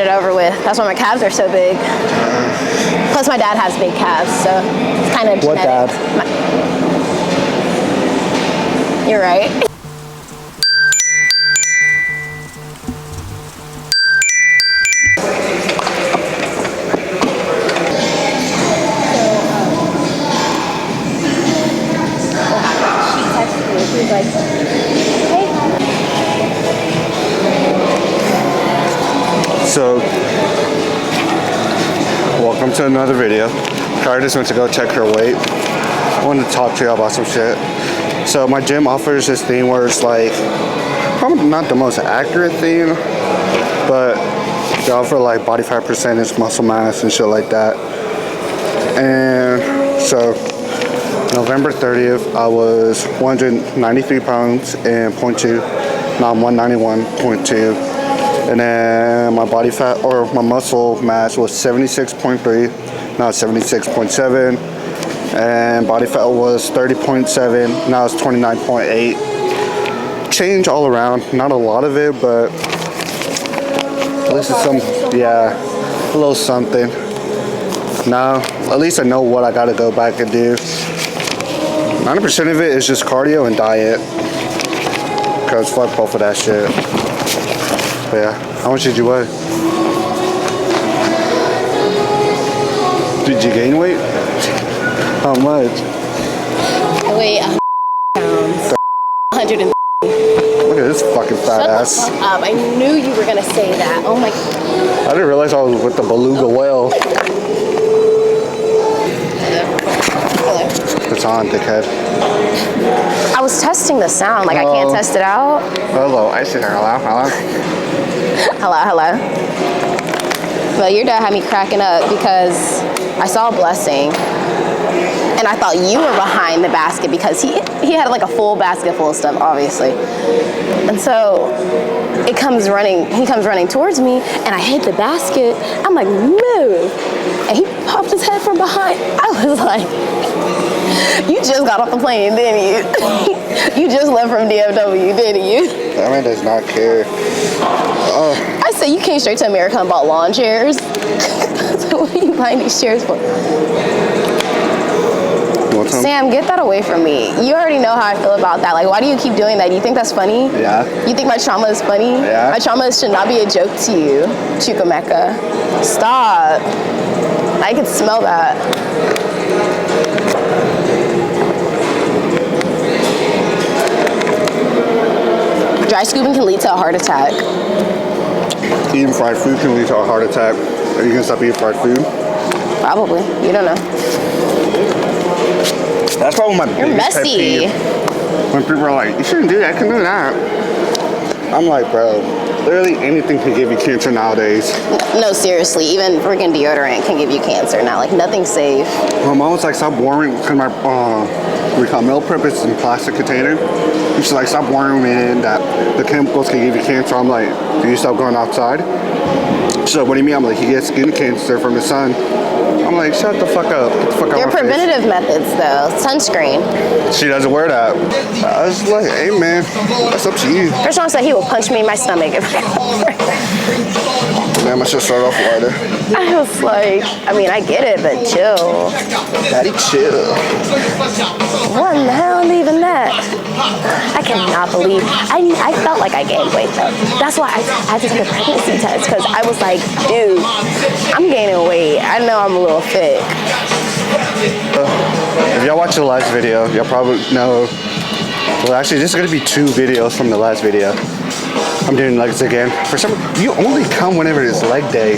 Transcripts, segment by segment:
it over with. That's why my calves are so big. Plus my dad has big calves, so it's kind of genetic. What dad? You're right. She's like, hey. So, welcome to another video. Kirah just went to go check her weight. I wanted to talk to you about some shit. So my gym offers this thing where it's like, probably not the most accurate thing, but they offer like body fat percentage, muscle mass, and shit like that. And so, November 30th, I was 193 pounds and 0.2. Now I'm 191.2. And then my body fat or my muscle mass was 76.3. Now it's 76.7. And body fat was 30.7. Now it's 29.8. Change all around. Not a lot of it, but at least it's some, yeah, a little something. Now, at least I know what I gotta go back and do. 90% of it is just cardio and diet. Cause fuck both of that shit. But yeah, how much did you weigh? Did you gain weight? How much? I weigh 100 pounds. 100 and Look at this fucking fat ass. Shut the fuck up. I knew you were gonna say that. Oh my. I didn't realize I was with the beluga whale. It's on, dickhead. I was testing the sound, like hello. I can't test it out. Hello, I said hello, hello. Hello, hello. But your dad had me cracking up because I saw a blessing and I thought you were behind the basket because he had like a full basket full of stuff, obviously. And so he comes running towards me and I hit the basket. I'm like, move. And he popped his head from behind. I was like, you just got off the plane, didn't you? You just left from DFW, didn't you? That man does not care. I said, you came straight to America and bought lawn chairs. So what are you buying these chairs for? Sam, get that away from me. You already know how I feel about that. Like, why do you keep doing that? You think that's funny? Yeah. You think my trauma is funny? Yeah. My trauma should not be a joke to you, Chukwemeka. Stop. I can smell that. Dry scooping can lead to a heart attack. Eating fried food can lead to a heart attack. Are you gonna stop eating fried food? Probably. You don't know. That's probably my biggest pet peeve. When people are like, you shouldn't do that, I can do that. I'm like, bro, literally anything can give you cancer nowadays. No, seriously, even freaking deodorant can give you cancer now. Like, nothing's safe. My mom was like, stop worrying, because my meal prep is in plastic container. She's like, stop worrying me that the chemicals can give you cancer. I'm like, do you stop going outside? She's like, what do you mean? I'm like, he gets skin cancer from the sun. I'm like, shut the fuck up. Get the fuck out Your of my preventative methods, though. Sunscreen. She doesn't wear that. I was like, hey, man, that's up to you. Gershon said he will punch me in my stomach if I Damn, I should start off lighter. I was like, I mean, I get it, but chill. Daddy, chill. What in the hell even that? I cannot believe. I felt like I gained weight, though. That's why I had to take a pregnancy test, because I was like, dude, I'm gaining weight. I know I'm a little thick. If y'all watched the last video, y'all probably know. Well, actually, this is going to be 2 videos from the last video. I'm doing legs again. For some reason, you only come whenever it's leg day.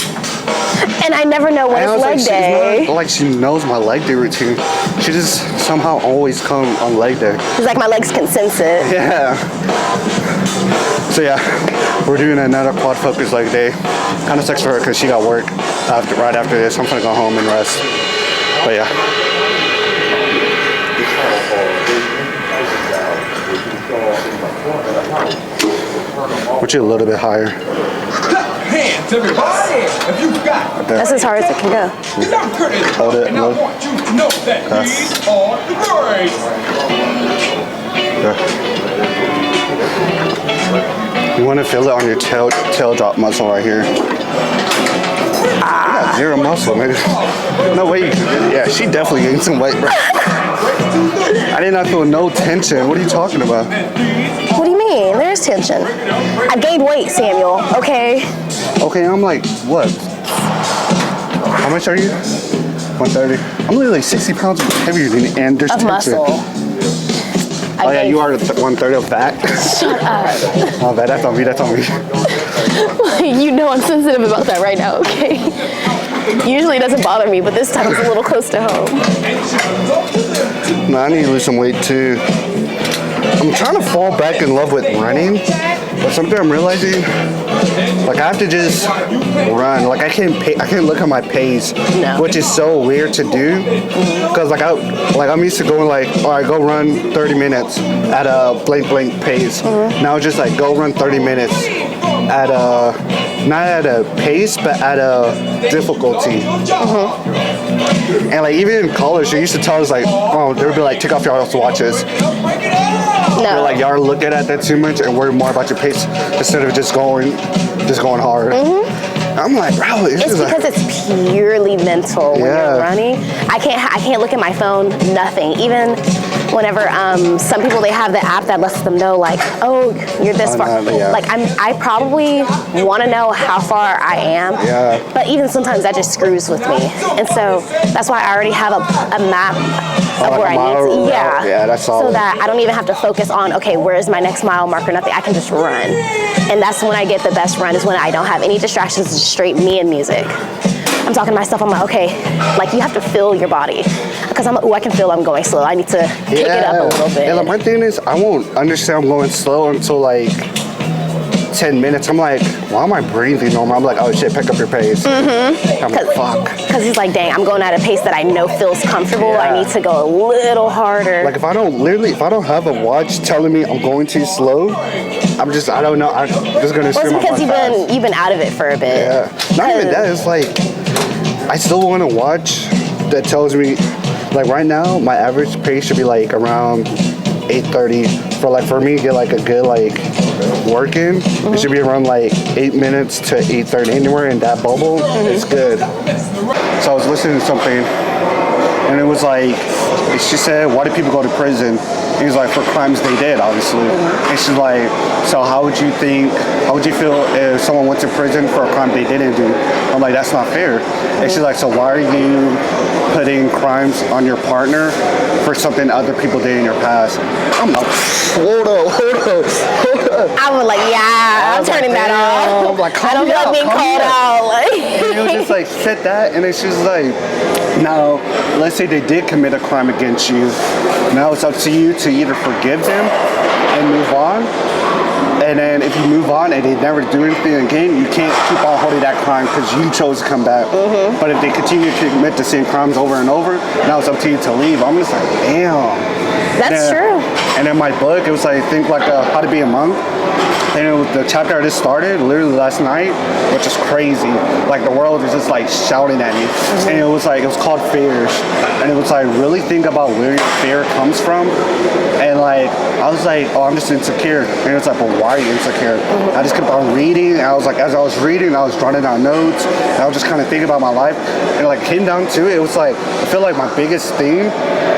And I never know when it's leg day. Like she knows my leg day routine. She just somehow always come on leg day. It's like my legs can sense it. Yeah. So yeah, we're doing another quad focus leg day. Kind of sucks for her because she got work right after this. I'm gonna go home and rest. But yeah. Put you a little bit higher. Hands, everybody! If you got that's as hard as it can go. Hold it. And I want you to know that these are the grades. You want to feel it on your tail drop muscle right here. You got zero muscle, man. No way you can do it. Yeah, she definitely gained some weight, bro. I did not feel no tension. What are you talking about? What do you mean? There's tension. I gained weight, Samuel, okay? Okay, I'm like, what? How much are you? 130. I'm literally like 60 pounds heavier than you, and there's Of tension. muscle. Oh yeah, you are 130 of fat. Shut up. Oh, that's on me. That's on me. You know I'm sensitive about that right now, okay? Usually it doesn't bother me, but this time it's a little close to home. No, I need to lose some weight too. I'm trying to fall back in love with running, but something I'm realizing, like I have to just run. Like I can't look at my pace, No. which is so weird to do. Cause I'm used to going like, all right, go run 30 minutes at a blank pace. Now it's just like go run 30 minutes at a not at a pace, but at a difficulty. And like even in college, they used to tell us like, oh, they would be like, take off y'all's watches. No. Like y'all are looking at that too much and worry more about your pace instead of just going hard. I'm like, bro, It's because it's purely mental when Yeah. you're running. I can't look at my phone, nothing. Even whenever some people, they have the app that lets them know like, oh, you're this far. no, yeah. Like I probably want to know how far I am. Yeah. But even sometimes that just screws with me. And so that's why I already have a map of like where a I mile need to. route? Yeah. Yeah, that's So solid. that I don't even have to focus on, okay, where is my next mile marker, nothing. I can just run. And that's when I get the best run, is when I don't have any distractions, it's just straight me and music. I'm talking to myself, I'm like, okay, like you have to feel your body. Because I can feel I'm going slow. I need to kick it up a little bit. And like, my thing is, I won't understand I'm going slow until like 10 minutes. I'm like, why am I breathing normal? I'm like, oh shit, pick up your pace. I'm like, fuck. Because he's like, dang, I'm going at a pace that I know feels comfortable. Yeah. I need to go a little harder. Like if I don't have a watch telling me I'm going too slow, I don't know. I'm just gonna Well, scream it's my because you've been out of it for a bit. Yeah. Not even that. It's like I still want a watch that tells me, like right now, my average pace should be like around 8:30. For me to get like a good like work in, it should be around like 8 minutes to 8:30. Anywhere in that bubble, it's good. So I was listening to something, and it was like, she said, why do people go to prison? He was like, for crimes they did, obviously. And she's like, so how would you feel if someone went to prison for a crime they didn't do? I'm like, that's not fair. And she's like, so why are you putting crimes on your partner for something other people did in your past? I'm like, hold up. I was like, yeah, I'm turning that off. Like, I don't feel like being called out. Like, And it was just like, said that, and it's just like, now, let's say they did commit a crime against you. Now it's up to you to either forgive them and move on. And then if you move on and they never do anything again, you can't keep on holding that crime because you chose to come back. But if they continue to commit the same crimes over and over, now it's up to you to leave. I'm just like, damn. that's true. And in my book, it was like, think like How to Be a Monk. And it was the chapter I just started literally last night, which is crazy. Like the world is just like shouting at me. And it was called Fears. And it was like, really think about where your fear comes from. And like, I was like, oh, I'm just insecure. And it's like, but why are you insecure? I just kept on reading. And I was like, as I was reading, I was jotting down notes. And I was just kind of thinking about my life. And like, came down to it, it was like, I feel like my biggest thing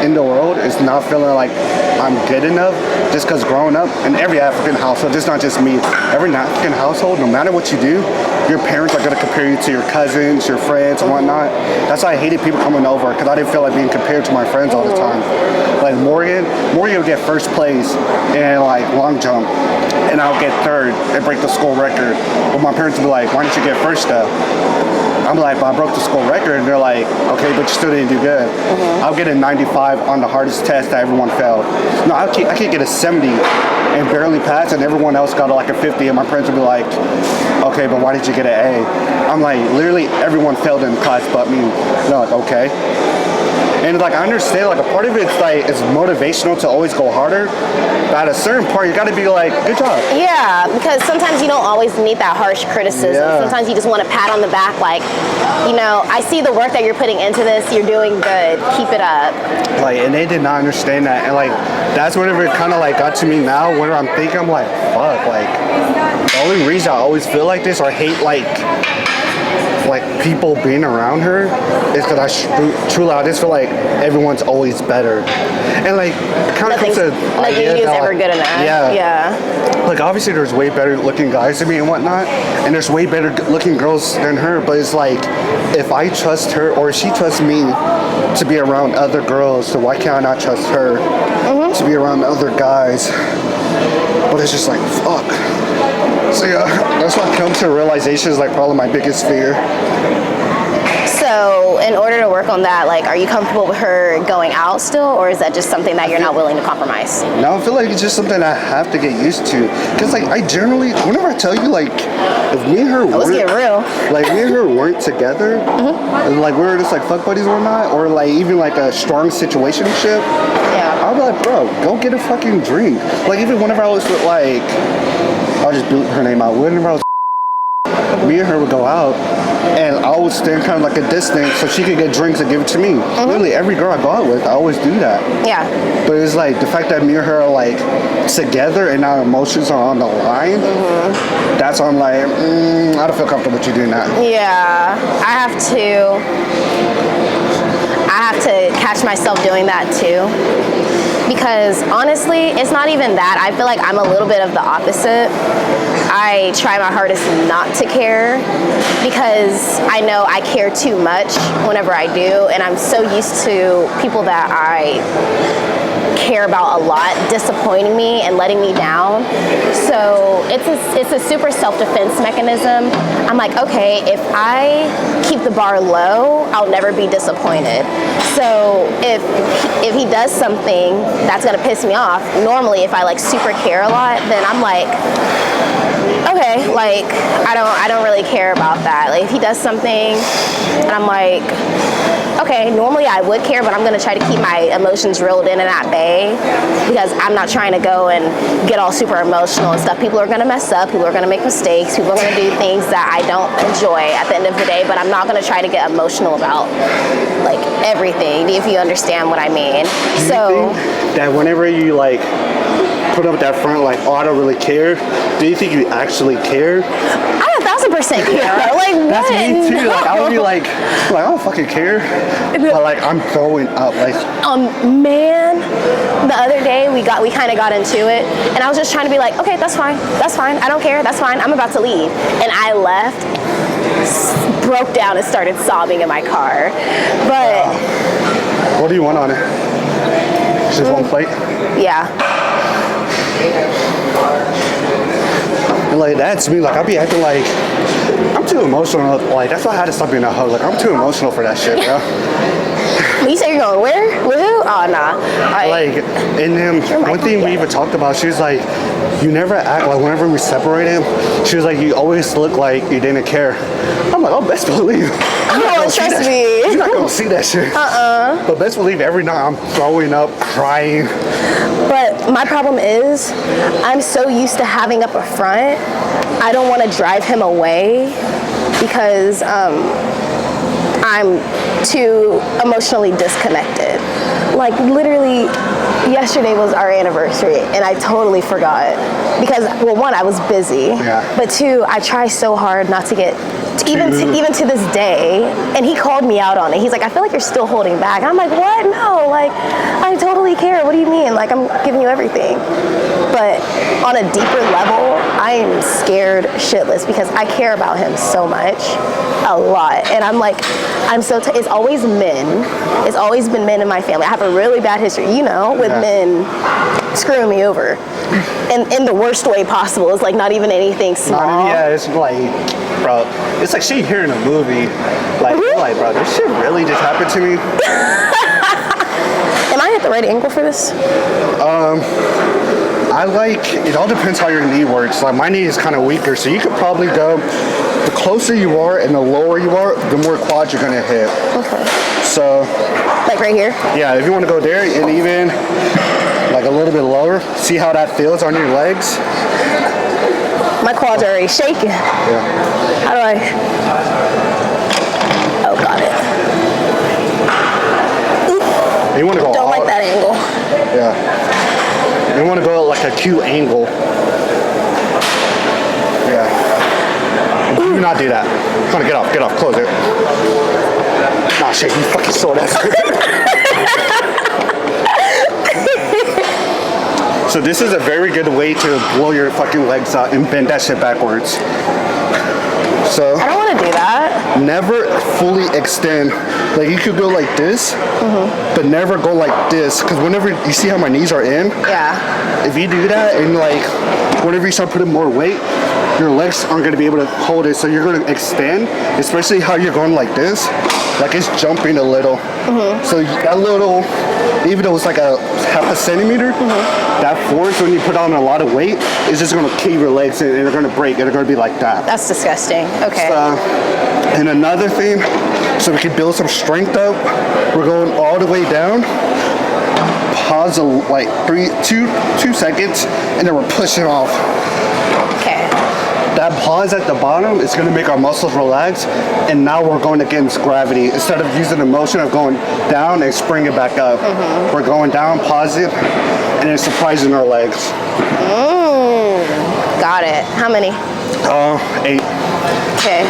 in the world is not feeling like I'm good enough, just because growing up in every African household, it's not just me, every African household, no matter what you do, your parents are going to compare you to your cousins, your friends, and whatnot. That's why I hated people coming over, because I didn't feel like being compared to my friends all the time. Like Morgan would get first place in like long jump, and I'll get third and break the school record. But my parents would be like, why didn't you get first though? I'm like, but I broke the school record, and they're like, okay, but you still didn't do good. I'll get a 95 on the hardest test that everyone failed. No, I can't get a 70 and barely pass, and everyone else got like a 50, and my parents would be like, okay, but why did you get an A? I'm like, literally everyone failed in class but me. They're like, okay. And like I understand, like a part of it's like it's motivational to always go harder, but at a certain part you got to be like, good job. Yeah, because sometimes you don't always need that harsh criticism. Yeah. Sometimes you just want a pat on the back, like, you know, I see the work that you're putting into this. You're doing good. Keep it up. Like, and they did not understand that, and like that's whenever it kind of like got to me now. Whenever I'm thinking, I'm like, fuck, like the only reason I always feel like this or hate like people being around her is because I just feel like everyone's always better, and like kind of comes to nothing you do is ever good enough. Yeah. Like obviously there's way better looking guys than me and whatnot, and there's way better looking girls than her, but it's like if I trust her or she trusts me to be around other girls, so why can't I not trust her to be around other guys? But it's just like, fuck. So yeah, that's what comes to realization is like probably my biggest fear. So in order to work on that, like, are you comfortable with her going out still, or is that just something that you're not willing to compromise? No, I feel like it's just something I have to get used to. Because like I generally, whenever I tell you like, if me and her Let's get real. like me and her weren't together, and, like we were just like fuck buddies or not, or like even like a strong situationship, Yeah. I'll be like, bro, go get a fucking drink. Like even whenever I was with like, I'll just boot her name out. Whenever I was me and her would go out, and I would stand kind of like a distance so she could get drinks and give it to me. Literally every girl I go out with, I always do that. Yeah. But it's like the fact that me and her are like together and our emotions are on the line. That's why I'm like, I don't feel comfortable with you doing that. Yeah. I have to catch myself doing that too. Because honestly, it's not even that. I feel like I'm a little bit of the opposite. I try my hardest not to care because I know I care too much whenever I do, and I'm so used to people that I care about a lot disappointing me and letting me down. So it's a super self-defense mechanism. I'm like, okay, if I keep the bar low, I'll never be disappointed. So if he does something that's gonna piss me off, normally if I like super care a lot, then I'm like, okay, like I don't really care about that. Like if he does something and I'm like, okay, normally I would care, but I'm gonna try to keep my emotions reeled in and at bay because I'm not trying to go and get all super emotional and stuff. People are gonna mess up, people are gonna make mistakes, people are gonna do things that I don't enjoy at the end of the day, but I'm not gonna try to get emotional about like everything, if you understand what I mean. So that whenever you like put up that front like, oh, I don't really care, do you think you actually care? I 1,000% care. Like what? That's me too. Like I would be like I don't fucking care, but like I'm throwing up. Like man, the other day we kind of got into it, and I was just trying to be like, okay, that's fine, I don't care, that's fine, I'm about to leave, and I left, broke down and started sobbing in my car. But what do you want on it? Just one plate? Yeah. And like that's me. Like I'll be acting like I'm too emotional. Like that's why I had to stop being a hug. Like I'm too emotional for that shit, bro. When you say you're going where? With who? Oh nah. Like and then one thing we even talked about, she was like, you never act like whenever we separated, she was like, you always look like you didn't care. I'm like, oh, best believe. Oh, trust me. You're not gonna see that shit. But best believe every night I'm throwing up, crying. But my problem is, I'm so used to having up a front, I don't want to drive him away because I'm too emotionally disconnected. Like literally, yesterday was our anniversary and I totally forgot because, well, one, I was busy, but two, I try so hard not to get, even to this day, and he called me out on it. He's like, I feel like you're still holding back. And I'm like, what? No, like, I totally care. What do you mean? Like, I'm giving you everything. But on a deeper level, I am scared shitless because I care about him so much, a lot. And I'm like, it's always men. It's always been men in my family. I have a really bad history, with men screwing me over. And in the worst way possible. It's like not even anything small. It's like, bro, it's like she here in a movie. Like, you're like, bro, this shit really just happened to me. Am I at the right angle for this? It all depends how your knee works. Like my knee is kind of weaker, so you could probably go, the closer you are and the lower you are, the more quads you're gonna hit. Okay. So, Like right here? yeah, if you want to go there and even like a little bit lower, see how that feels on your legs? My quads are already shaking. Yeah. How do I? Oh, got it. You want to go Don't all, like that angle. Yeah. You want to go like a cute angle. Yeah. Do not do that. Come on, get off, close it. Nah, shit, you fucking saw that. So this is a very good way to blow your fucking legs out and bend that shit backwards. So I don't want to do that. never fully extend. Like you could go like this, but never go like this. Because whenever you see how my knees are in, Yeah. if you do that and like whenever you start putting more weight, your legs aren't going to be able to hold it. So you're going to extend, especially how you're going like this. Like it's jumping a little. So that little, even though it's like a half a centimeter, that force when you put on a lot of weight is just going to cave your legs in and they're going to break and they're going to be like that. That's disgusting. Okay. And another thing, so we can build some strength up, we're going all the way down. Pause like 2 seconds, and then we're pushing off. Okay. That pause at the bottom is going to make our muscles relax, and now we're going against gravity. Instead of using the motion of going down and springing back up, we're going down, pause it, and then surprising our legs. Got it. How many? 8. Okay.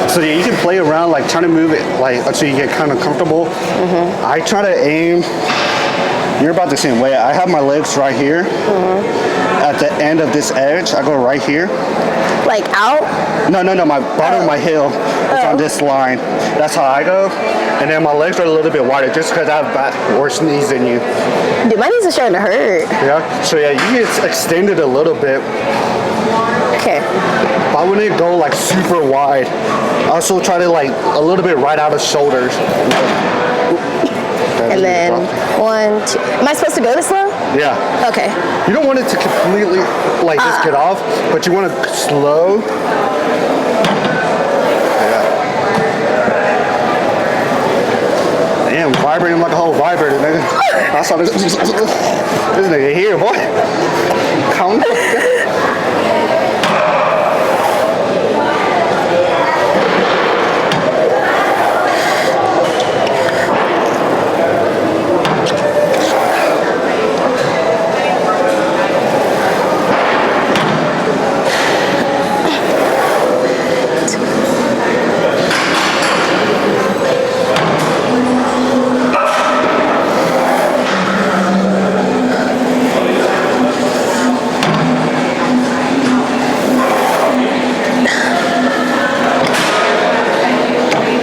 So yeah, you can play around, like trying to move it, like until you get kind of comfortable. I try to aim. You're about the same way. I have my legs right here. At the end of this edge, I go right here. Like out? No. My bottom of my heel is on this line. That's how I go. And then my legs are a little bit wider, just because I have worse knees than you. Dude, my knees are starting to hurt. Yeah. So yeah, you can extend it a little bit. Okay. But I wouldn't go like super wide. I also try to like a little bit right out of shoulders. And then 1, 2. Am I supposed to go this low? Yeah. Okay. You don't want it to completely like just get off, but you want to slow. Yeah. Damn, vibrating like a whole vibrator, nigga. I saw this nigga here, boy. Count.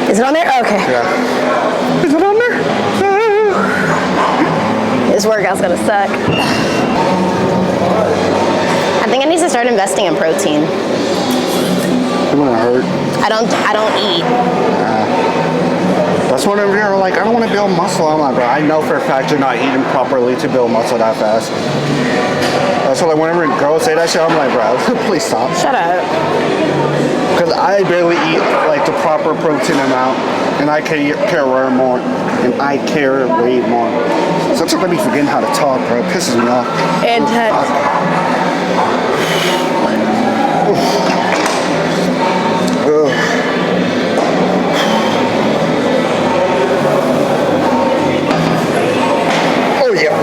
Is it on there? Okay. Yeah. Is it on there? This workout's gonna suck. I think I need to start investing in protein. It's gonna hurt. I don't eat. That's when you're like, I don't want to build muscle. I'm like, bro, I know for a fact you're not eating properly to build muscle that fast. That's why like, whenever girls say that shit, I'm like, bro, please stop. Shut up. Because I barely eat like the proper protein amount, and I care way more, and I care way more. Sometimes I be forgetting how to talk, bro. It pisses me off. And Oh yeah.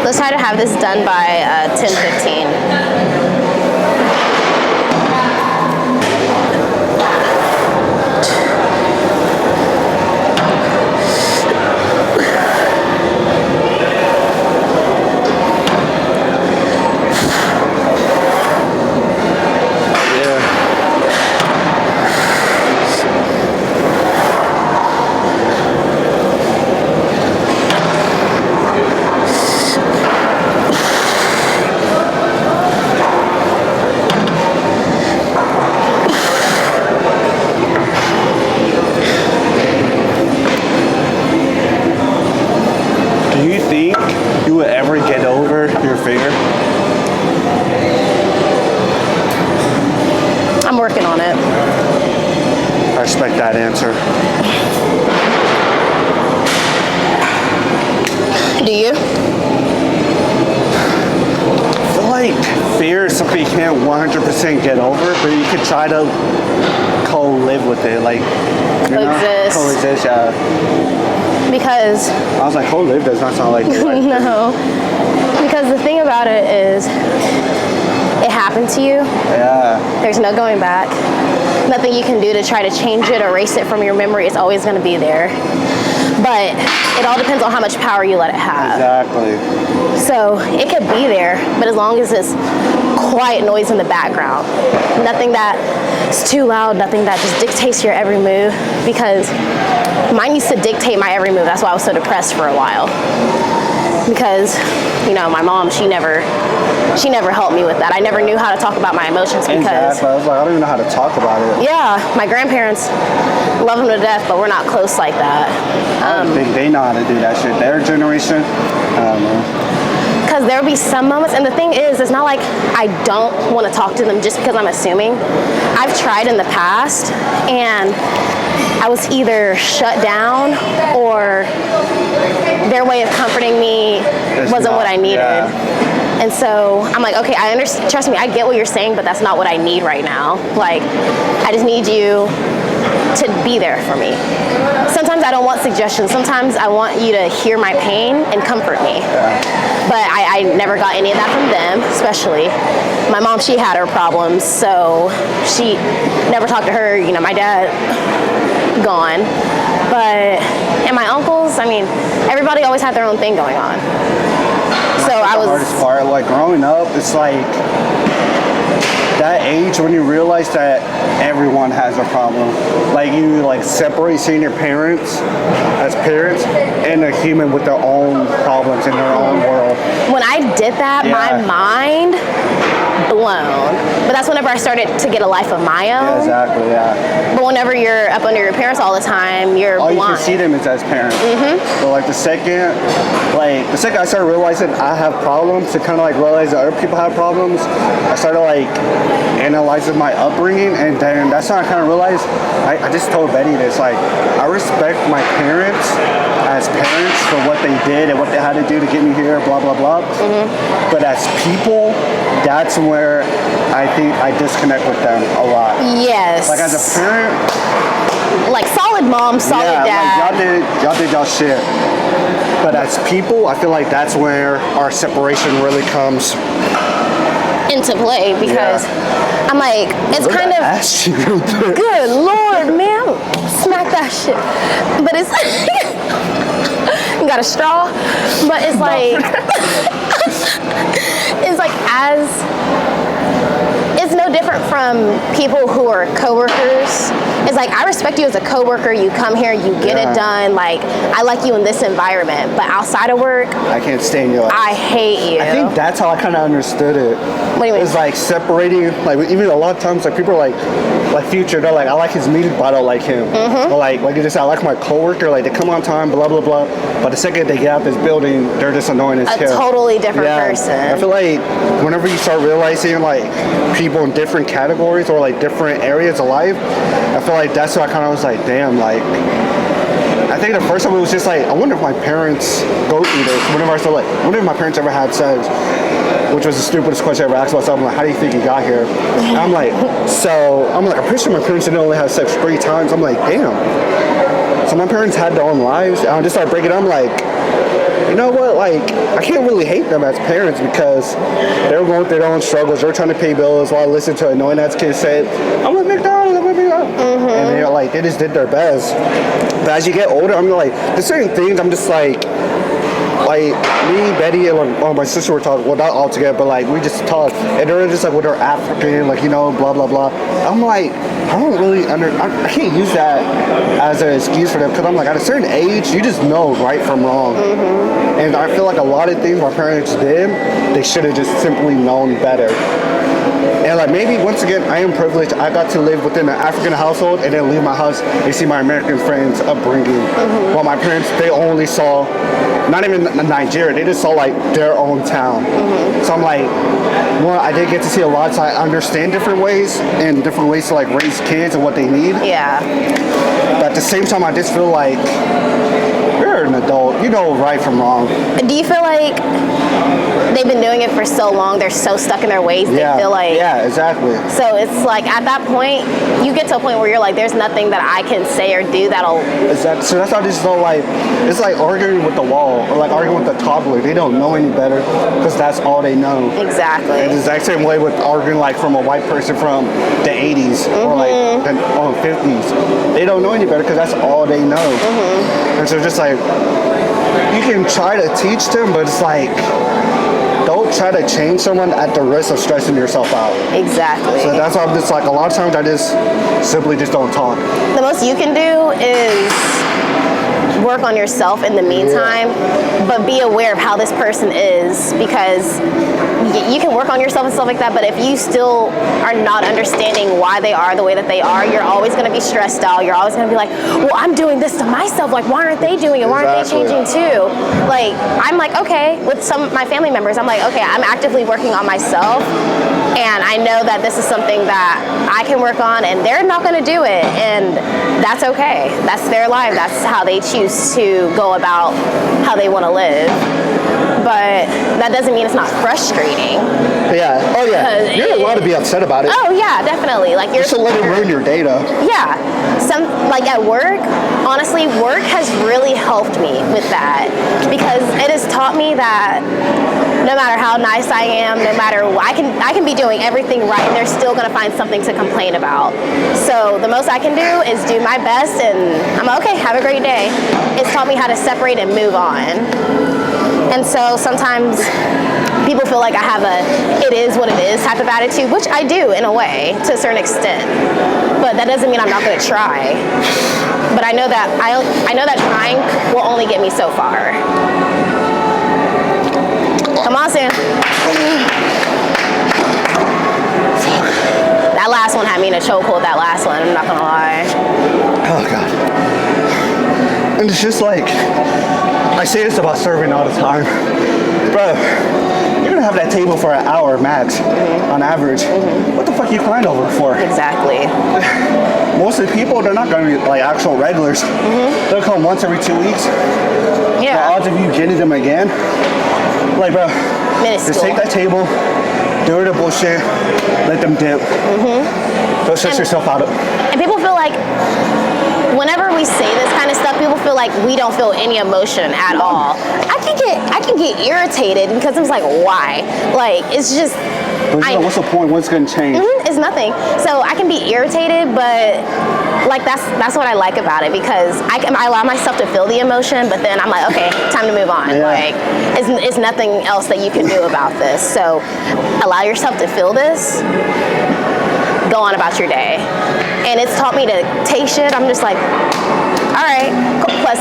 let's try to have this done by 10:15. Do you think you would ever get over your finger? working on it. I respect that answer. Do you? I feel like fear is something you can't 100% get over, but you could try to co-live with it, like Coexist. Coexist, yeah. Because I was like, co-live does not sound like the right no, because the thing about it is, it happened to you. Yeah. There's no going back. Nothing you can do to try to change it, erase it from your memory. It's always going to be there. But it all depends on how much power you let it have. Exactly. So it could be there, but as long as it's quiet noise in the background, nothing that's too loud, nothing that just dictates your every move, because mine used to dictate my every move. That's why I was so depressed for a while. Because, you know, my mom, she never helped me with that. I never knew how to talk about my emotions because Exactly. I was like, I don't even know how to talk about it. yeah, my grandparents love them to death, but we're not close like that. I don't think they know how to do that shit. Their generation, I don't know. Because there'll be some moments, and the thing is, it's not like I don't want to talk to them just because I'm assuming. I've tried in the past, and I was either shut down or their way of comforting me wasn't what I needed. Yeah. And so I'm like, okay, I understand. Trust me, I get what you're saying, but that's not what I need right now. Like, I just need you to be there for me. Sometimes I don't want suggestions. Sometimes I want you to hear my pain and comfort me. But I never got any of that from them, especially. My mom, she had her problems, so she never talked to her. You know, my dad, gone. But, and my uncles, I mean, everybody always had their own thing going on. So I was... The hardest part, like growing up, it's like that age when you realize that everyone has a problem. Like you like separate seeing your parents as parents and a human with their own problems in their own world. When I did that, my mind blown. But that's whenever I started to get a life of my own. Yeah, exactly, yeah. But whenever you're up under your parents all the time, you're all blind. you can see them is as parents. But like the second I started realizing I have problems, to kind of like realize that other people have problems, I started like analyzing my upbringing, and then that's how I kind of realized, I just told Betty this, like, I respect my parents as parents for what they did and what they had to do to get me here, blah, blah, blah. But as people, that's where I think I disconnect with them a lot. Yes. Like as a parent, like solid mom, solid dad. Like y'all did y'all shit. But as people, I feel like that's where our separation really comes into play, because I'm like, it's kind of good Lord, man, smack that shit. But it's you got a straw, but it's like it's like it's no different from people who are coworkers. It's like, I respect you as a coworker. You come here, you get it done. Like, I like you in this environment, but outside of work, I can't stand you. I hate you. I think that's how I kind of understood it. What do you mean? It's like separating, like even a lot of times, like people are like Future, they're like, I like his music, but I don't like him. Or like you just said, I like my coworker, like they come on time, blah blah blah. But the second they get out this building, they're just annoying as hell. A totally different person. I feel like whenever you start realizing like people in different categories or like different areas of life, I feel like that's what I kind of was like, damn, like. I think the first time it was just like, I wonder if my parents go through this. Whenever I started like, I wonder if my parents ever had sex, which was the stupidest question I ever asked myself. I'm like, how do you think you got here? And I'm like, I'm pretty sure my parents didn't only have sex 3 times. I'm like, damn. So my parents had their own lives. And I just started breaking it. I'm like, you know what? Like, I can't really hate them as parents because they were going through their own struggles. They were trying to pay bills while I listened to annoying ass kids say, I'm with McDonald's, I'm with McDonald's. And they're like, they just did their best. But as you get older, I'm like, there's certain things I'm just like me, Betty, and my sister were talking, well, not all together, but like we just talked, and they're just like, well, they're African, like, you know, blah blah blah. I'm like, I don't really I can't use that as an excuse for them, because I'm like, at a certain age, you just know right from wrong. And I feel like a lot of things my parents did, they should have just simply known better. And like maybe once again, I am privileged. I got to live within an African household and then leave my house and see my American friends' upbringing. While my parents, they only saw, not even Nigeria, they just saw like their own town. So I'm like, well, I did get to see a lot, so I understand different ways and different ways to like raise kids and what they need. Yeah. But at the same time, I just feel like you're an adult. You know right from wrong. Do you feel like they've been doing it for so long, they're so stuck in their ways, they feel like... Yeah, exactly. So it's like, at that point, you get to a point where you're like, there's nothing that I can say or do that'll... So that's how I just feel like, it's like arguing with the wall, or like arguing with the toddler. They don't know any better, because that's all they know. Exactly. It's the exact same way with arguing like from a white person from the 80s, or like the 50s. They don't know any better, because that's all they know. And so just like, you can try to teach them, but it's like, don't try to change someone at the risk of stressing yourself out. Exactly. So that's why I'm just like, a lot of times I just simply just don't talk. The most you can do is work on yourself in the meantime, but be aware of how this person is, because you can work on yourself and stuff like that, but if you still are not understanding why they are the way that they are, you're always going to be stressed out. You're always going to be like, well, I'm doing this to myself. Like, why aren't they doing it? Why aren't they changing too? Like, I'm like, okay, with some of my family members, I'm like, okay, I'm actively working on myself, and I know that this is something that I can work on, and they're not going to do it, and that's okay. That's their life. That's how they choose to go about how they want to live. But that doesn't mean it's not frustrating. Yeah. Oh yeah. You're allowed to be upset about it. Oh yeah, definitely. Like you're. Just to let it ruin your data. Yeah. Some like at work. Honestly, work has really helped me with that, because it has taught me that no matter how nice I am, no matter what, I can be doing everything right, and they're still gonna find something to complain about. So the most I can do is do my best, and I'm okay. Have a great day. It's taught me how to separate and move on. And so sometimes people feel like I have a it is what it is type of attitude, which I do in a way to a certain extent. But that doesn't mean I'm not going to try. But I know that trying will only get me so far. Come on, Sam. That last one had me in a chokehold. That last one, I'm not gonna lie. Oh God. And it's just like, I say this about serving all the time. Bro, you're gonna have that table for an hour max, on average. What the fuck are you crying over for? Exactly. Most of the people, they're not gonna be like actual regulars. They'll come once every 2 weeks. Yeah. The odds of you getting them again, like bro, Minuscule. just take that table, do the bullshit, let them dip. Don't stress yourself out. And people feel like, whenever we say this kind of stuff, people feel like we don't feel any emotion at all. I can get irritated because it's like, why? Like, it's just. What's the point? What's gonna change? It's nothing. So I can be irritated, but like that's what I like about it, because I allow myself to feel the emotion, but then I'm like, okay, time to move on. Yeah. Like, it's nothing else that you can do about this. So allow yourself to feel this. Go on about your day. And it's taught me to take shit. I'm just like, all right. Plus,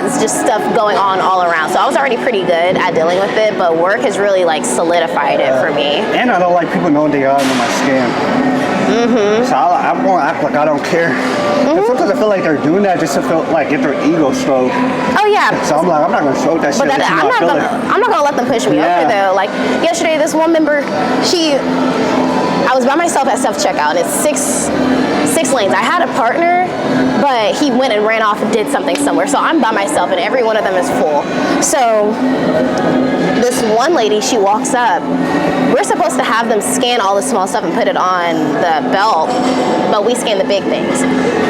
it's just stuff going on all around. So I was already pretty good at dealing with it, but work has really like solidified it for me. And I don't like people knowing they are under my skin. So I won't act like I don't care. And sometimes I feel like they're doing that just to feel like get their ego stroked. Oh yeah. So I'm like, I'm not gonna stroke that shit. I'm not gonna let them push me over though. Like yesterday, this one member, I was by myself at self-checkout, and it's six lanes. I had a partner, but he went and ran off and did something somewhere. So I'm by myself, and every one of them is full. So this one lady, she walks up. We're supposed to have them scan all the small stuff and put it on the belt, but we scan the big things.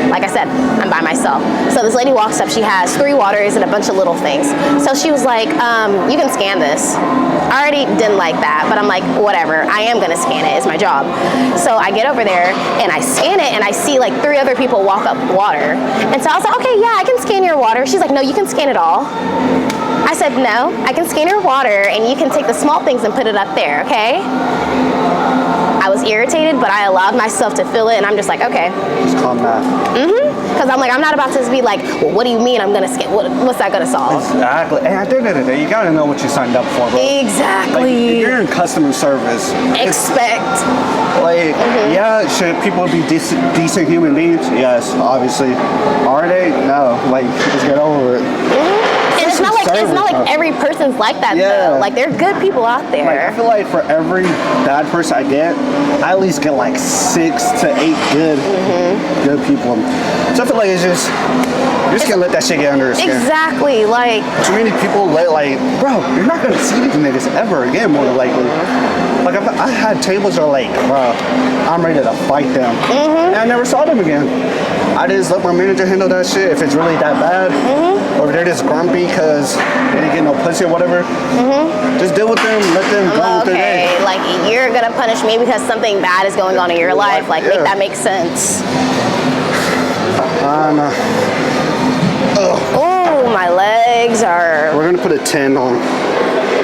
Like I said, I'm by myself. So this lady walks up. She has 3 waters and a bunch of little things. So she was like, you can scan this. I already didn't like that, but I'm like, whatever. I am gonna scan it. It's my job. So I get over there and I scan it, and I see like 3 other people walk up water. And so I was like, okay, yeah, I can scan your water. She's like, no, you can scan it all. I said, no, I can scan your water, and you can take the small things and put it up there, okay? I was irritated, but I allowed myself to feel it, and I'm just like, okay. Just calm down. Because I'm like, I'm not about to be like, well, what do you mean I'm gonna skip? What's that gonna solve? Exactly. And at the end of the day, you gotta know what you signed up for, bro. Exactly. Like, you're in customer service. Expect. Like, yeah, should people be decent human beings? Yes, obviously. Are they? No. Like, just get over it. And it's not like every person's like that though. Like, there are good people out there. Like, I feel like for every bad person I get, I at least get like 6 to 8 good people. So I feel like it's just, you just can't let that shit get under your skin. Exactly. Like, Too many people like, bro, you're not gonna see these niggas ever again, more than likely. Like, I had tables that are like, bro, I'm ready to fight them. And I never saw them again. I just let my manager handle that shit if it's really that bad. Or if they're just grumpy because they didn't get no pussy or whatever. Just deal with them, let them go with their day. Like, you're gonna punish me because something bad is going on in your life. Like, make that make sense. Oh, my legs are... We're gonna put a 10 on.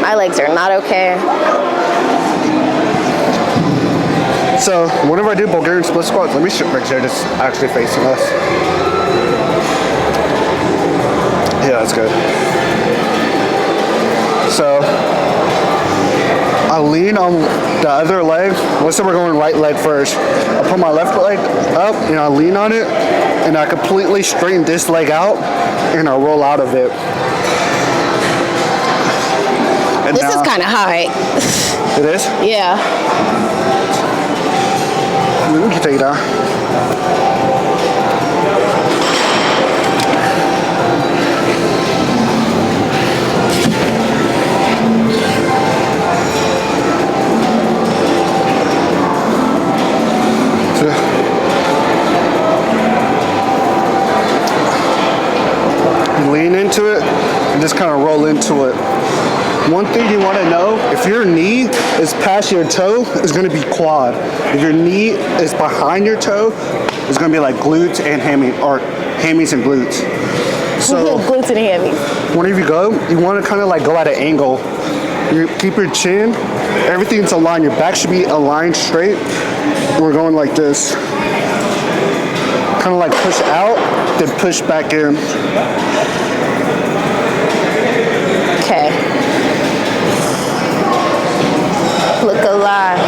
My legs are not okay. So, whenever I do Bulgarian split squats, let me make sure it's actually facing us. Yeah, that's good. So, I lean on the other leg. Let's say we're going right leg first. I put my left leg up and I lean on it and I completely straighten this leg out and I roll out of it. And This is kind of high. It is? Yeah. We can take it down. Lean into it and just kind of roll into it. One thing you want to know, if your knee is past your toe, it's going to be quad. If your knee is behind your toe, it's going to be like glutes and hammies and glutes. So glutes and hammies. whenever you go, you want to kind of like go at an angle. You keep your chin, everything's aligned. Your back should be aligned straight. We're going like this. Kind of like push out, then push back in. Okay. Look alive.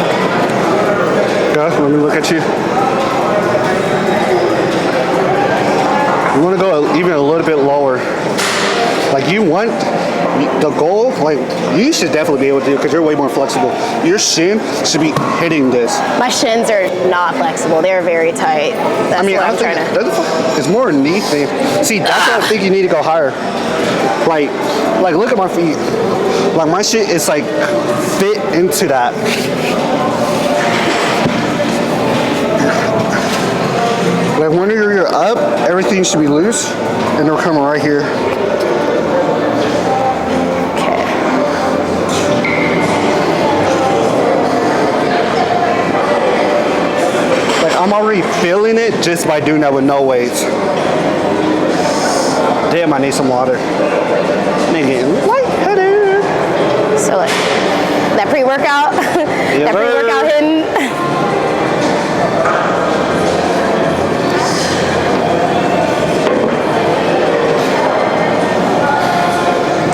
Go, let me look at you. You want to go even a little bit lower. Like you want the goal, like you should definitely be able to do it because you're way more flexible. Your shin should be hitting this. My shins are not flexible. They're very tight. That's what I'm trying to... It's more a knee thing. See, that's why I think you need to go higher. Like look at my feet. Like my shit is like fit into that. Like when you're up, everything should be loose, and they're coming right here. I'm already feeling it just by doing that with no weights. Damn, I need some water. Nigga, lightheaded. So like, that pre-workout? Yeah, that pre-workout hitting?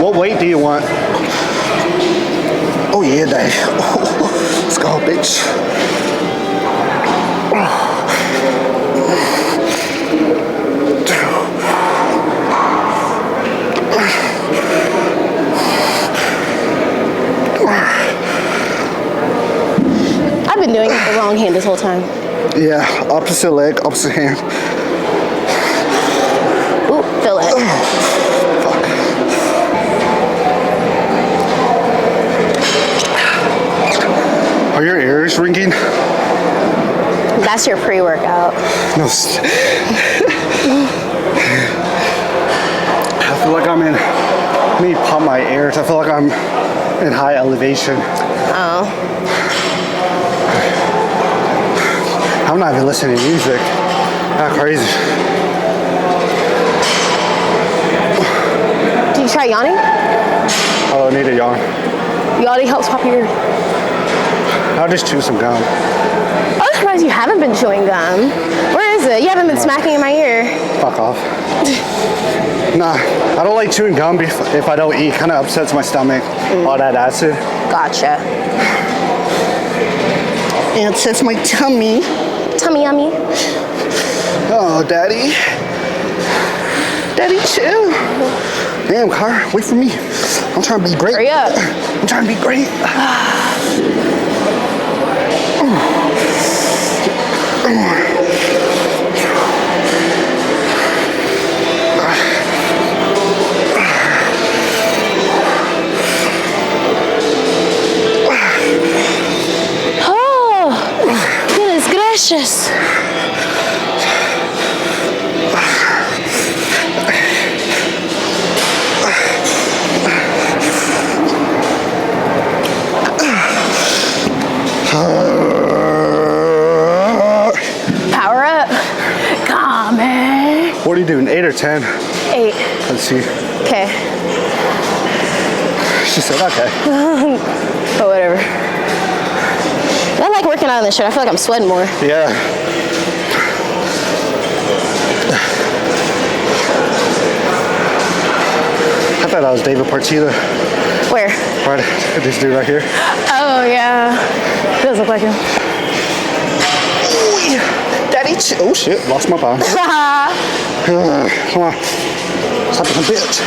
What weight do you want? Oh yeah, Dave. Let's go, bitch. I've been doing it with the wrong hand this whole time. Yeah, opposite leg, opposite hand. Ooh, feel it. Fuck. Are your ears ringing? That's your pre-workout. No. I feel like I'm in, let me pump my ears. I feel like I'm in high elevation. Oh. I'm not even listening to music. That's crazy. Did you try yawning? I don't need a yawn. Yawning helps pop your ear. I'll just chew some gum. I'm surprised you haven't been chewing gum. Where is it? You haven't been smacking in my ear. Fuck off. Nah, I don't like chewing gum if I don't eat. Kind of upsets my stomach. All that acid. Gotcha. And it upsets my tummy. Tummy yummy. Oh, daddy. Daddy, chill. Damn, Car, wait for me. I'm trying to be great. Hurry up. I'm trying to be great. Oh, goodness gracious. Power up. Come on. What are you doing, 8 or 10? 8. Let's see. Okay. She said, okay. But whatever. I like working out in this shirt. I feel like I'm sweating more. Yeah. I thought that was David Partita. Where? Right, this dude right here. Oh, yeah. Does look like him. Oh, yeah. Daddy, oh shit, lost my balance. Come on. Stop being a bitch.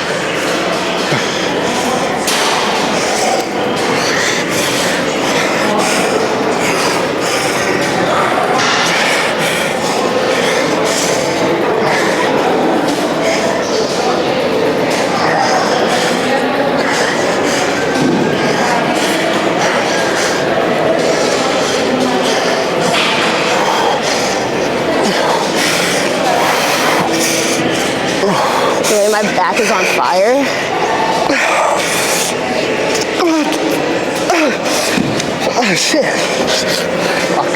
Really, my back is on fire. Oh shit. Fuck.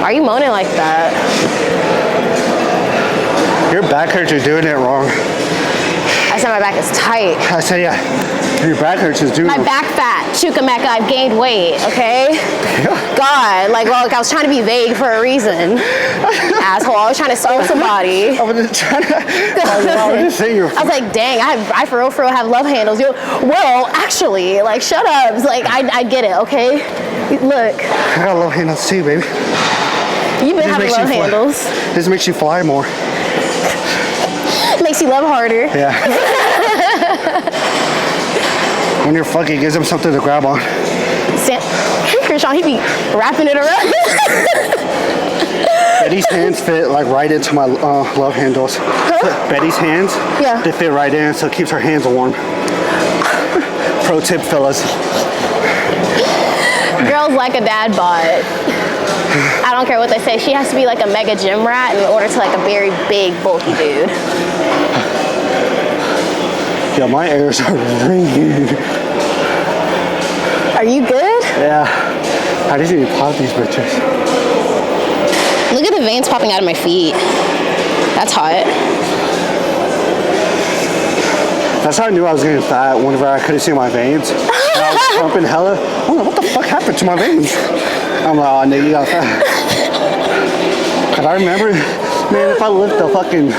Why are you moaning like that? Your back hurts, you're doing it wrong. I said my back is tight. I say, yeah, your back hurts is doing My it. back fat, Chukameka, I've gained weight, okay? Yeah. God, like, well, like I was trying to be vague for a reason. Asshole, I was trying to steal somebody. I was just trying to, I was just saying you're I was like, dang, I for real have love handles. Well, actually, like, shut up. It's like, I get it, okay? Look, I got love handles too, baby. you've been having love handles. This makes you fly more. Makes you love harder. Yeah. When you're fucking, it gives him something to grab on. Krishan, he be wrapping it around. Betty's hands fit like right into my love handles. Huh? Betty's hands, Yeah. they fit right in, so it keeps her hands warm. Pro tip, fellas. Girls like a dad bod. I don't care what they say. She has to be like a mega gym rat in order to like a very big, bulky dude. Yeah, my ears are ringing. Are you good? Yeah. I just need to pop these bitches. Look at the veins popping out of my feet. That's hot. That's how I knew I was getting fat whenever I couldn't see my veins. And I was pumping hella. I'm like, what the fuck happened to my veins? I'm like, oh, nigga, you got fat. Cause I remember, man, if I lift a fucking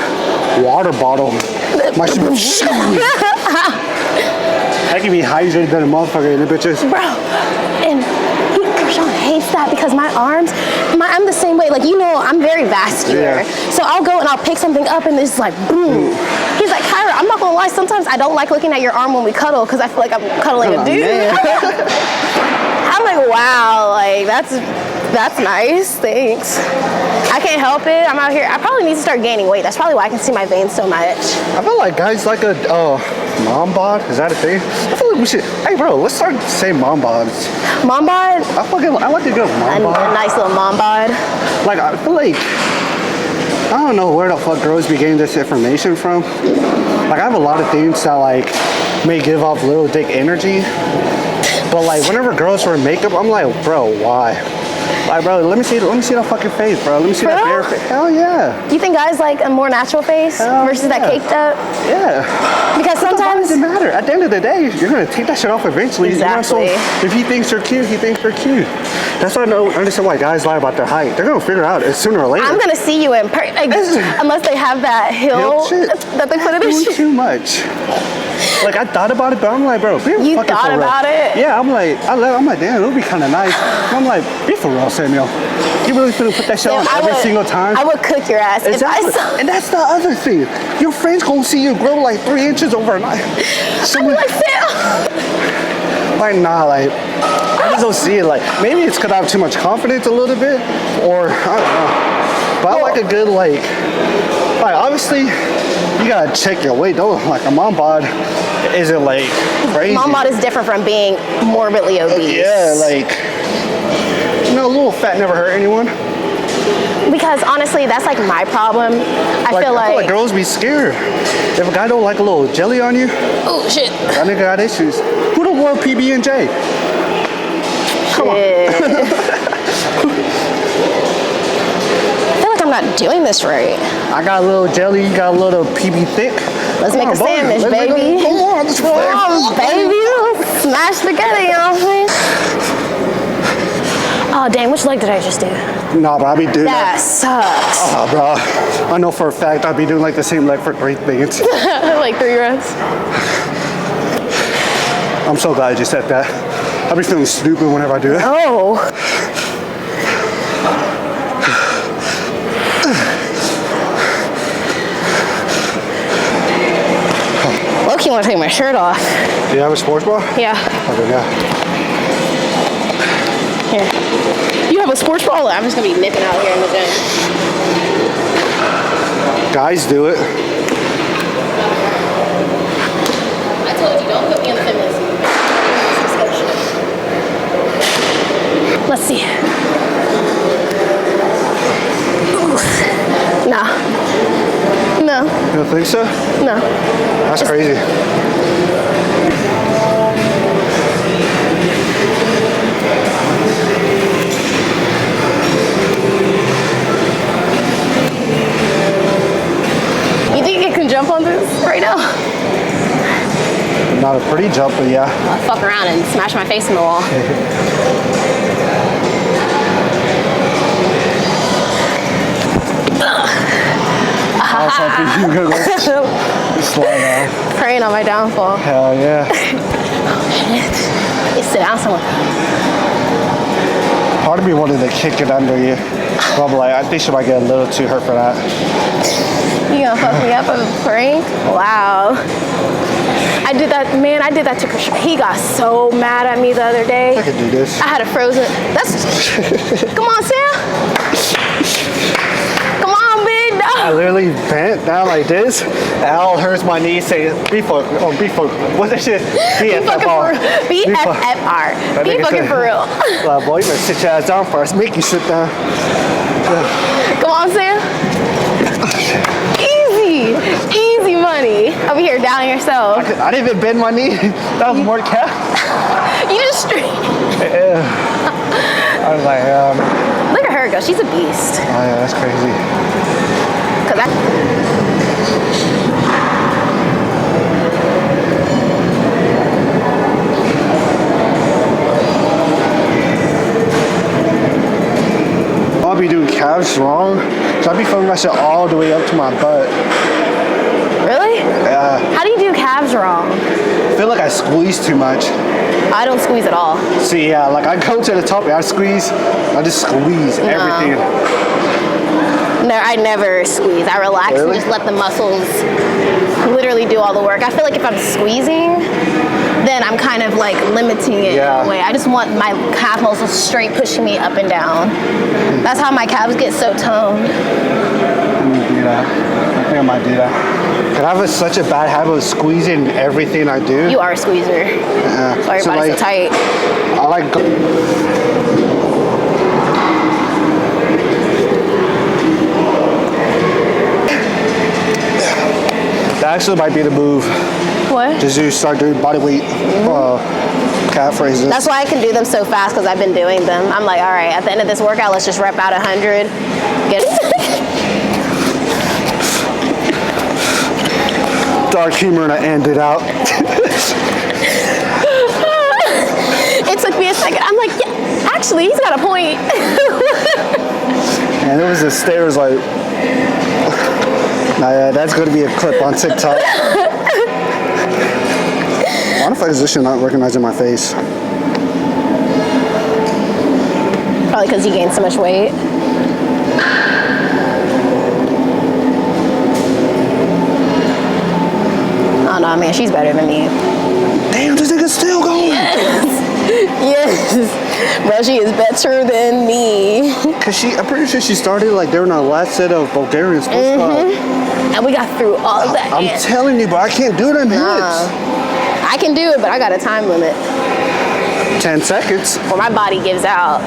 water bottle, my shit would I can be hydrated than a motherfucker in the bitches. Bro, and Krishan hates that because my arms, I'm the same way. Like, you know, I'm very vascular. Yeah. So I'll go and I'll pick something up and it's like, boom. He's like, Kirah, I'm not gonna lie, sometimes I don't like looking at your arm when we cuddle because I feel like I'm cuddling a dude. I'm like, wow, like that's nice, thanks. I can't help it. I'm out here. I probably need to start gaining weight. That's probably why I can see my veins so much. I feel like guys like a mom bod. Is that a thing? I feel like we should. Hey, bro, let's start saying mom bods. Mom bod? I like a good mom bod. A nice little mom bod. Like I feel like I don't know where the fuck girls be getting this information from. Like I have a lot of things that like may give off little dick energy, but like whenever girls wear makeup, I'm like, bro, why? Like, bro, let me see that fucking face, bro. Let me see that bare face. Hell yeah. You think guys like a more natural face versus that caked up? Yeah. Because sometimes It doesn't matter. At the end of the day, you're gonna take that shit off eventually. Exactly. You know, so if he thinks you're cute, he thinks you're cute. That's why I don't understand why guys lie about their height. They're gonna figure out it sooner or later. I'm gonna see you in person, unless they have that hill shit. that they put in their Doing shit. too much. Like, I thought about it, but I'm like, bro, be You fucking thought for real. about it? Yeah, I'm like, damn, it would be kind of nice. I'm like, be for real, Samuel. You really finna put that shit on every single time? I would cook your ass Exactly. if I saw. And that's the other thing. Your friends gonna see you grow like 3 inches overnight. I'm like, Sam. Like, nah, like, I just don't see it. Like, maybe it's because I have too much confidence a little bit, or I don't know. But I like a good, like, obviously, you gotta check your weight, though. Like, a mom bod isn't, like, crazy. Mom bod is different from being morbidly obese. Yeah, like, you know, a little fat never hurt anyone. Because honestly, that's like my problem. I feel like girls be scared. If a guy don't like a little jelly on you, oh shit. that nigga got issues. Who the world PB&J? Come on. I feel like I'm not doing this right. I got a little jelly, you got a little PB thick. Let's make a sandwich, baby. Come on, let's Come on, baby. Let's smash together, you know what I'm saying? Oh, dang, which leg did I just do? Nah, bro, I be doing That sucks. Oh, bro. I know for a fact I'll be doing like the same leg for 3 minutes. Like 3 reps. I'm so glad you said that. I'll be feeling stupid whenever I do that. Oh. Loki, want to take my shirt off. Do you have a sports bra? Yeah. Okay, yeah. Here. You have a sports bra? I'm just going to be nipping out here in the gym. Guys do it. I told you, don't put me in the feminist discussion. Let's see. Nah. No. You don't think so? No. That's crazy. You think you can jump on this right now? Not a pretty jump, but yeah. I'll fuck around and smash my face in the wall. I was hoping you were gonna slide off. Praying on my downfall. Hell yeah. You sit down somewhere. Part of me wanted to kick it under you. But I'm like, I think she might get a little too hurt for that. You gonna fuck me up of a prank? Wow. I did that to Krishan. He got so mad at me the other day. I could do this. I had a frozen. Come on, Sam. Come on, big dog. I literally bent down like this. Al hurts my knee saying, what's that shit? BFFR. BFFR. Be fucking for real. Well, boy, you better sit your ass down first. Make you sit down. Come on, Sam. Easy. Easy money. Over here, down yourself. I didn't even bend my knee. That was more cap. You just straight. I was like, Look at her go. She's a beast. oh yeah, that's crazy. I'll be doing calves wrong, so I'll be filming myself all the way up to my butt. Really? Yeah. How do you do calves wrong? I feel like I squeeze too much. I don't squeeze at all. See, yeah, like I go to the top and I just squeeze everything. No, I never squeeze. I relax Really? and just let the muscles literally do all the work. I feel like if I'm squeezing, then I'm kind of like limiting it in a way. I just want my calf muscles straight pushing me up and down. That's how my calves get so toned. Let me do that. I think I might do that. Cause I have such a bad habit of squeezing everything I do. You are a squeezer. That's why your body's so tight. I like. That actually might be the move. What? Just you start doing body weight cat phrases. That's why I can do them so fast because I've been doing them. I'm like, all right, at the end of this workout, let's just rep out 100. Get Dark humor and I end it out. It took me a second. I'm like, yeah, actually, he's got a point. And it was the stairs like, nah, yeah, that's going to be a clip on TikTok. Why the fuck is this shit not recognizing my face? Probably because he gained so much weight. Oh no, man, she's better than me. Damn, this nigga's still going. Yes. Bro, she is better than me. Cause I'm pretty sure she started like during our last set of Bulgarian sports club. And we got through all of that. I'm telling you, but I can't do them hits. I can do it, but I got a time limit. 10 seconds. Or my body gives out.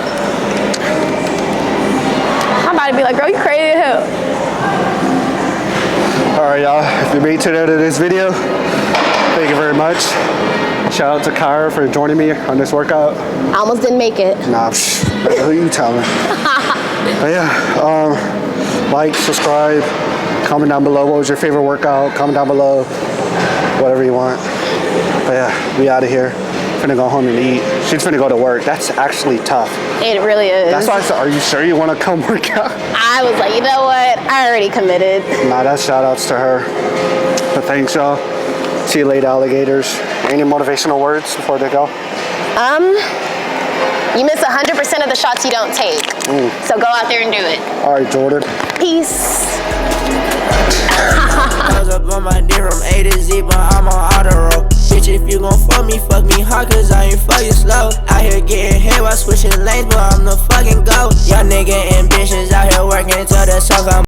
My body be like, girl, you crazy as hell. All right, y'all. If you made it to the end of this video, thank you very much. Shout out to Kirah for joining me on this workout. I almost didn't make it. Nah, who you telling? But yeah, like, subscribe, comment down below. What was your favorite workout? Comment down below. Whatever you want. But yeah, we out of here. Finna go home and eat. She's finna go to work. That's actually tough. It really is. That's why I said, are you sure you want to come work out? I was like, you know what? I already committed. Nah, that's shout outs to her. But thanks, y'all. See you later, alligators. Any motivational words before they go? You miss 100% of the shots you don't take. So go out there and do it. All right, Jordan. Peace. Up on my D from A to Z, but I'm on auto roll. Bitch, if you gon' fuck me hard, cause I ain't fucking slow. Out here getting hit while switching lanes, but I'm the fucking GOAT. Young nigga ambitions out here working till the sun come.